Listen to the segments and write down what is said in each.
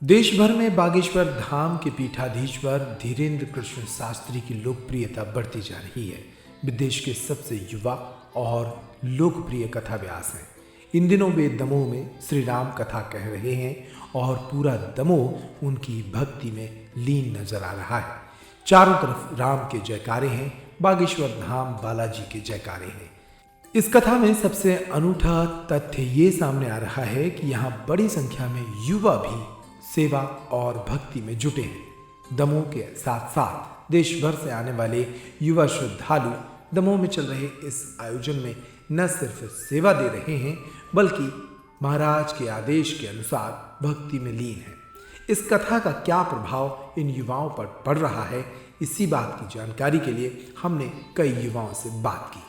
देश भर में बागेश्वर धाम के पीठाधीश्वर धीरेन्द्र कृष्ण शास्त्री की लोकप्रियता बढ़ती जा रही है। विदेश के सबसे युवा और लोकप्रिय कथा व्यास हैं। इन दिनों वे दमोह में श्री राम कथा कह रहे हैं और पूरा दमोह उनकी भक्ति में लीन नजर आ रहा है। चारों तरफ राम के जयकारे हैं, बागेश्वर धाम बालाजी के जयकारे हैं। इस कथा में सबसे अनूठा तथ्य ये सामने आ रहा है कि यहाँ बड़ी संख्या में युवा भी सेवा और भक्ति में जुटे हैं। दमोह के साथ साथ देश भर से आने वाले युवा श्रद्धालु दमोह में चल रहे इस आयोजन में न सिर्फ सेवा दे रहे हैं बल्कि महाराज के आदेश के अनुसार भक्ति में लीन है। इस कथा का क्या प्रभाव इन युवाओं पर पड़ रहा है, इसी बात की जानकारी के लिए हमने कई युवाओं से बात की।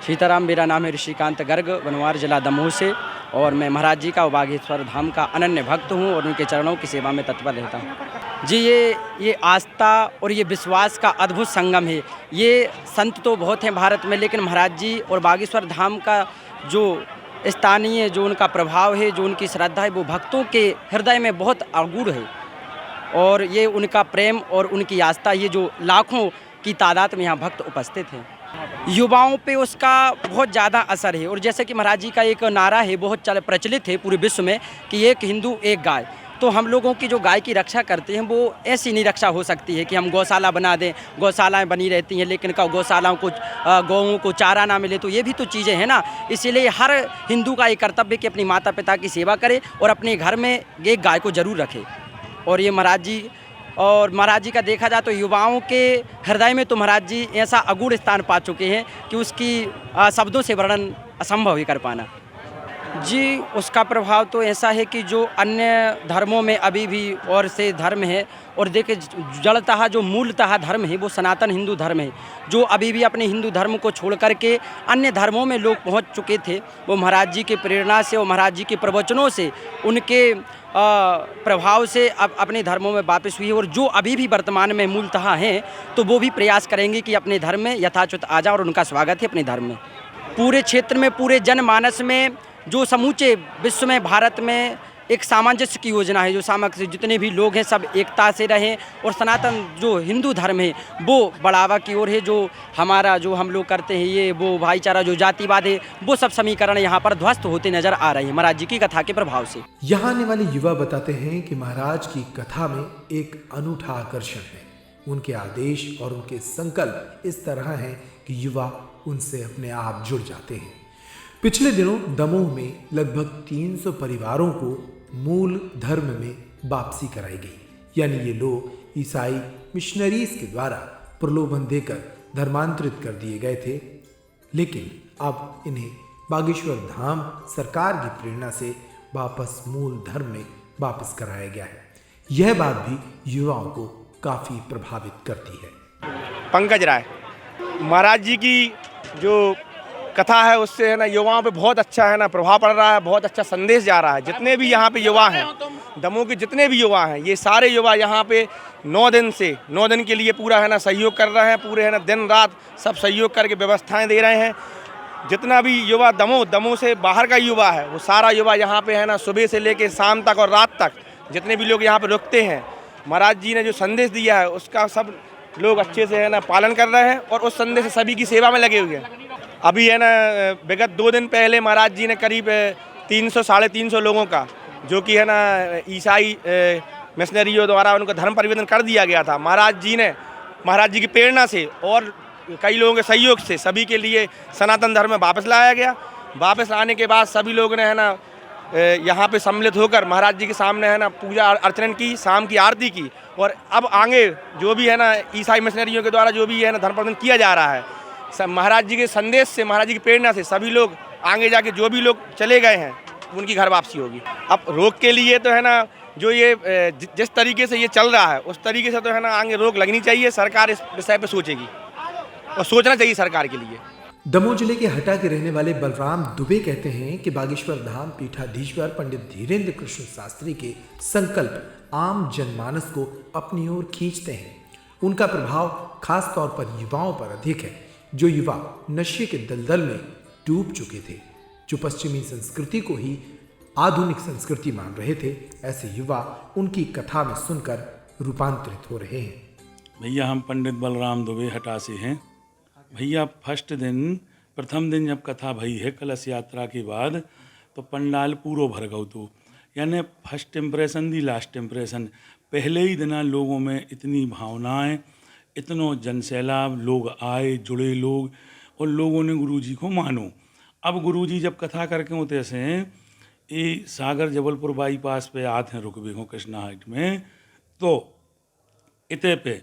सीताराम, मेरा नाम है ऋषिकांत गर्ग, बनवार जिला दमोह से, और मैं महाराज जी का बागेश्वर धाम का अनन्य भक्त हूँ और उनके चरणों की सेवा में तत्पर रहता हूँ। जी, ये आस्था और ये विश्वास का अद्भुत संगम है। ये संत तो बहुत हैं भारत में, लेकिन महाराज जी और बागेश्वर धाम का जो स्थानीय जो उनका प्रभाव है, जो उनकी श्रद्धा है, वो भक्तों के हृदय में बहुत अगूढ़ है। और ये उनका प्रेम और उनकी आस्था, ये जो लाखों की तादाद में यहाँ भक्त उपस्थित हैं, युवाओं पे उसका बहुत ज़्यादा असर है। और जैसे कि महाराज जी का एक नारा है, बहुत प्रचलित है पूरे विश्व में, कि एक हिंदू एक गाय। तो हम लोगों की जो गाय की रक्षा करते हैं वो ऐसी नहीं रक्षा हो सकती है कि हम गौशाला बना दें। गौशालाएं बनी रहती हैं, लेकिन गौशालाओं को गौओं को चारा ना मिले, तो ये भी तो चीज़ें हैं ना। इसीलिए हर हिंदू का ये कर्तव्य है कि अपनी माता पिता की सेवा करे और अपने घर में एक गाय को ज़रूर रखे। और ये महाराज जी का देखा जाए तो युवाओं के हृदय में तो महाराज जी ऐसा अगूढ़ स्थान पा चुके हैं कि उसकी शब्दों से वर्णन असंभव ही कर पाना। जी, उसका प्रभाव तो ऐसा है कि जो अन्य धर्मों में अभी भी और से धर्म है, और देखिए जड़तः जो मूलतः धर्म है वो सनातन हिंदू धर्म है, जो अभी भी अपने हिंदू धर्म को छोड़ करके अन्य धर्मों में लोग पहुंच चुके थे। वो महाराज जी के प्रेरणा से और महाराज जी के प्रवचनों से, उनके प्रभाव से अब अपने धर्मों में वापस हुई है। और जो अभी भी वर्तमान में मूलतः हैं, तो वो भी प्रयास करेंगे कि अपने धर्म में यथाचित आ जाए, और उनका स्वागत है अपने धर्म में। पूरे क्षेत्र में, पूरे जनमानस में, जो समूचे विश्व में, भारत में एक सामंजस्य की योजना है, जो सामक जितने भी लोग हैं सब एकता से रहें, और सनातन जो हिंदू धर्म है वो बढ़ावा की ओर है। जो हमारा जो हम लोग करते हैं ये वो भाईचारा, जो जातिवाद है, वो सब समीकरण यहाँ पर ध्वस्त होते नजर आ रहे हैं महाराज जी की कथा के प्रभाव से। यहाँ आने वाले युवा बताते हैं कि महाराज की कथा में एक अनूठा आकर्षण है। उनके आदेश और उनके संकल्प इस तरह हैं कि युवा उनसे अपने आप जुड़ जाते हैं। पिछले दिनों दमोह में लगभग 300 परिवारों को मूल धर्म में वापसी कराई गई, यानी ये लोग ईसाई मिशनरीज के द्वारा प्रलोभन देकर धर्मांतरित कर दिए गए थे, लेकिन अब इन्हें बागेश्वर धाम सरकार की प्रेरणा से वापस मूल धर्म में वापस कराया गया है। यह बात भी युवाओं को काफी प्रभावित करती है। पंकज राय, महाराज जी की जो कथा है उससे है ना युवाओं पे बहुत अच्छा है ना प्रभाव पड़ रहा है, बहुत अच्छा संदेश जा रहा है। जितने भी यहाँ पे युवा हैं, दमोह के जितने भी युवा हैं, ये सारे युवा यहाँ पे 9 दिन के लिए पूरा है ना सहयोग कर रहे हैं। पूरे है ना दिन रात सब सहयोग करके व्यवस्थाएं दे रहे हैं। जितना भी युवा दमोह से बाहर का युवा है, वो सारा युवा यहाँ पे है ना सुबह से लेकर शाम तक और रात तक जितने भी लोग यहाँ पे रुकते हैं, महाराज जी ने जो संदेश दिया है उसका सब लोग अच्छे से है ना पालन कर रहे हैं, और उस संदेश से सभी की सेवा में लगे हुए हैं। अभी है ना विगत 2 दिन पहले महाराज जी ने करीब 300-350 लोगों का, जो कि है ना ईसाई मिशनरियों द्वारा उनका धर्म परिवर्तन कर दिया गया था, महाराज जी की प्रेरणा से और कई लोगों के सहयोग से सभी के लिए सनातन धर्म में वापस लाया गया। वापस आने के बाद सभी लोगों ने है ना यहाँ पे सम्मिलित होकर महाराज जी के सामने है ना पूजा अर्चना की, शाम की आरती की। और अब आगे जो भी है ना ईसाई मिशनरियों के द्वारा जो भी है ना धर्म परिवर्तन किया जा रहा है, महाराज जी के संदेश से, महाराज जी की प्रेरणा से सभी लोग आगे जाके जो भी लोग चले गए हैं उनकी घर वापसी होगी। अब रोक के लिए तो है ना जो ये जिस तरीके से ये चल रहा है उस तरीके से तो है ना आगे रोक लगनी चाहिए। सरकार इस विषय पे सोचेगी और सोचना चाहिए सरकार के लिए। दमोह जिले के हटा के रहने वाले बलराम दुबे कहते हैं कि बागेश्वर धाम पीठाधीश्वर पंडित धीरेन्द्र कृष्ण शास्त्री के संकल्प आम जनमानस को अपनी ओर खींचते हैं। उनका प्रभाव खास तौर पर युवाओं पर अधिक है, जो युवा नशे के दलदल में डूब चुके थे, जो पश्चिमी संस्कृति को ही आधुनिक संस्कृति मान रहे थे, ऐसे युवा उनकी कथा में सुनकर रूपांतरित हो रहे हैं। भैया हम पंडित बलराम दुबे हटा से हैं। भैया फर्स्ट दिन प्रथम दिन जब कथा भई है कलश यात्रा के बाद, तो पंडाल पूरो भर गयो तो यानी फर्स्ट इम्प्रेशन दी लास्ट इम्प्रेशन। पहले ही दिना लोगों में इतनी भावनाएं, इतनो जनसैलाब, लोग आए जुड़े लोग, और लोगों ने गुरुजी को मानो। अब गुरुजी जब कथा करके होते से ये सागर जबलपुर बाईपास पे आते हैं, रुकबे हो कृष्णा हाइट में, तो इते पे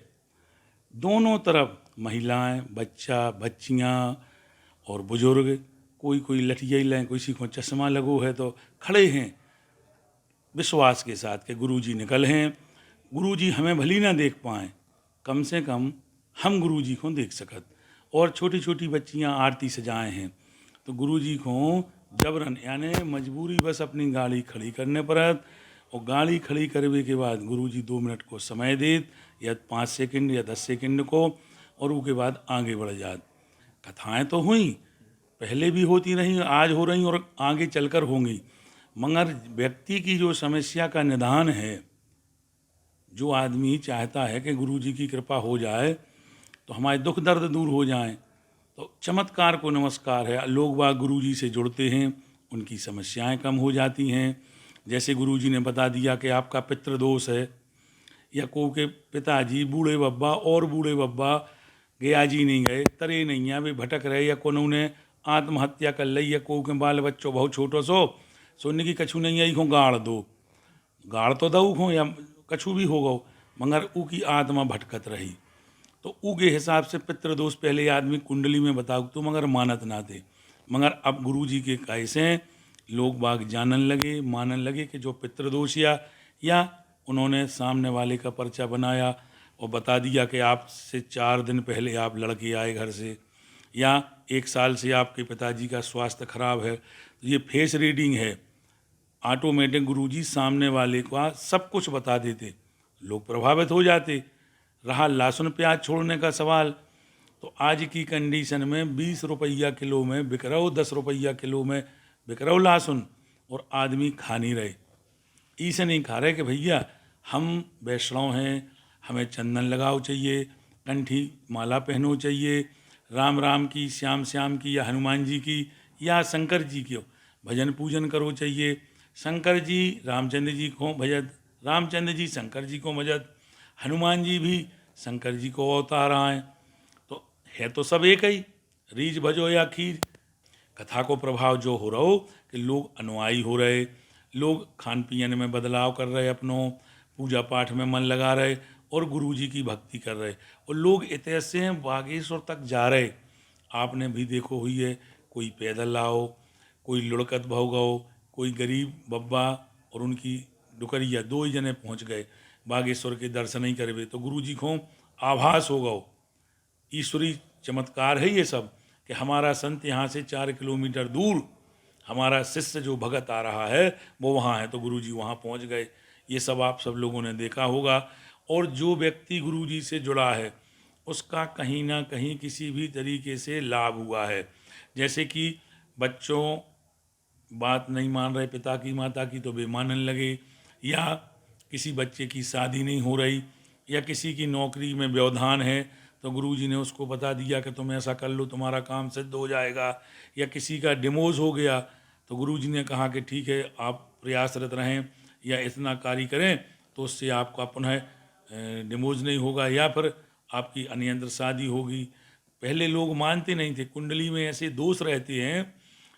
दोनों तरफ महिलाएं, बच्चा, बच्चियां और बुजुर्ग, कोई लठिया लें, किसी को चश्मा लगो है, तो खड़े हैं विश्वास के साथ कि गुरुजी निकल हैं। गुरुजी हमें भली ना देख पाएँ, कम से कम हम गुरुजी को देख सकत। और छोटी छोटी बच्चियां आरती सजाए हैं, तो गुरुजी को जबरन यानी मजबूरी बस अपनी गाड़ी खड़ी करने पड़त, और गाड़ी खड़ी करने के बाद गुरुजी 2 मिनट को समय देत, या 5 सेकंड या 10 सेकंड को, और उसके बाद आगे बढ़ जात। कथाएं तो हुई, पहले भी होती रही, आज हो रही और आगे चलकर होंगी, मगर व्यक्ति की जो समस्या का निदान है, जो आदमी चाहता है कि गुरुजी की कृपा हो जाए तो हमारे दुख दर्द दूर हो जाएं, तो चमत्कार को नमस्कार है। लोग बाग गुरुजी से जुड़ते हैं, उनकी समस्याएं कम हो जाती हैं। जैसे गुरुजी ने बता दिया कि आपका पितृदोष है, या को के पिताजी बूढ़े बब्बा और बूढ़े बब्बा गया जी नहीं गए, तरे नहीं है, वे भटक रहे, या कोनो ने आत्महत्या कर ली, या को के बाल बच्चों बहुत छोटो सोने की कछु नहीं आई को गाड़ दो, गाड़ तो दऊ हो या कछु भी हो गो, मगर ऊ की आत्मा भटकत रही। तो ऊ के हिसाब से पितृदोष पहले आदमी कुंडली में बताऊ तो मगर मानत ना थे, मगर अब गुरुजी के कैसे लोग बाग जानन लगे, मानन लगे कि जो पितृदोष या उन्होंने सामने वाले का पर्चा बनाया और बता दिया कि आपसे 4 दिन पहले आप लड़के आए घर से, या 1 साल से आपके पिताजी का स्वास्थ्य खराब है, तो ये फेस रीडिंग है, ऑटोमेटिक गुरुजी सामने वाले का सब कुछ बता देते, लोग प्रभावित हो जाते। रहा लहसुन प्याज छोड़ने का सवाल, तो आज की कंडीशन में 20 रुपया किलो में बिक रहा हो, 10 रुपया किलो में बिक रहा हो लहसुन, और आदमी खा नहीं रहे। इसे नहीं खा रहे कि भैया हम वैष्णव हैं, हमें चंदन लगाओ चाहिए, कंठी माला पहनो चाहिए, राम राम की, श्याम श्याम की, या हनुमान जी की, या शंकर जी की भजन पूजन करो चाहिए। शंकर जी रामचंद्र जी को भजत, रामचंद्र जी शंकर जी को भजत, हनुमान जी भी शंकर जी को अवतार आए, तो है तो सब एक ही, रीझ भजो या खीर। कथा को प्रभाव जो हो रहा हो कि लोग अनुयायी हो रहे, लोग खान पीन में बदलाव कर रहे, अपनों पूजा पाठ में मन लगा रहे और गुरुजी की भक्ति कर रहे, और लोग इतने से बागेश्वर तक जा रहे। आपने भी देखो हुई है, कोई पैदल आओ, कोई लुढ़कत भोगाओ, कोई गरीब बब्बा और उनकी डुकरिया 2 ही जने पहुँच गए बागेश्वर के दर्शन ही करवे, तो गुरुजी को आभास हो गओ। ईश्वरी चमत्कार है ये सब कि हमारा संत यहाँ से 4 किलोमीटर दूर, हमारा शिष्य जो भगत आ रहा है वो वहाँ है, तो गुरुजी वहाँ पहुँच गए। ये सब आप सब लोगों ने देखा होगा। और जो व्यक्ति गुरुजी से जुड़ा है उसका कहीं ना कहीं किसी भी तरीके से लाभ हुआ है। जैसे कि बच्चों बात नहीं मान रहे पिता की माता की, तो वे मानने लगे, या किसी बच्चे की शादी नहीं हो रही, या किसी की नौकरी में व्यवधान है, तो गुरुजी ने उसको बता दिया कि तुम ऐसा कर लो, तुम्हारा काम सिद्ध हो जाएगा। या किसी का डिमोज हो गया, तो गुरुजी ने कहा कि ठीक है, आप प्रयासरत रहें या इतना कार्य करें तो उससे आपका पुनः डिमोज नहीं होगा, या फिर आपकी अनियंत्र शादी होगी। पहले लोग मानते नहीं थे, कुंडली में ऐसे दोष रहते हैं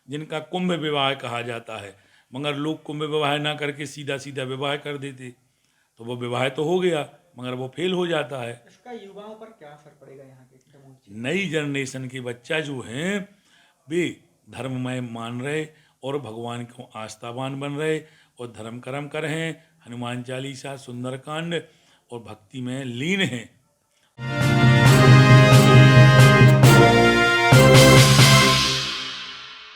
जिनका कुंभ विवाह कहा जाता है, मगर लोग कुंभ विवाह ना करके सीधा सीधा विवाह कर देते, तो वो विवाह तो हो गया मगर वो फेल हो जाता है। इसका युवाओं पर क्या असर पड़ेगा? यहाँ के नई जनरेशन के बच्चा जो हैं वे धर्ममय मान रहे और भगवान को आस्थावान बन रहे और धर्म कर्म कर रहे हैं, हनुमान चालीसा, सुंदरकांड और भक्ति में लीन हैं।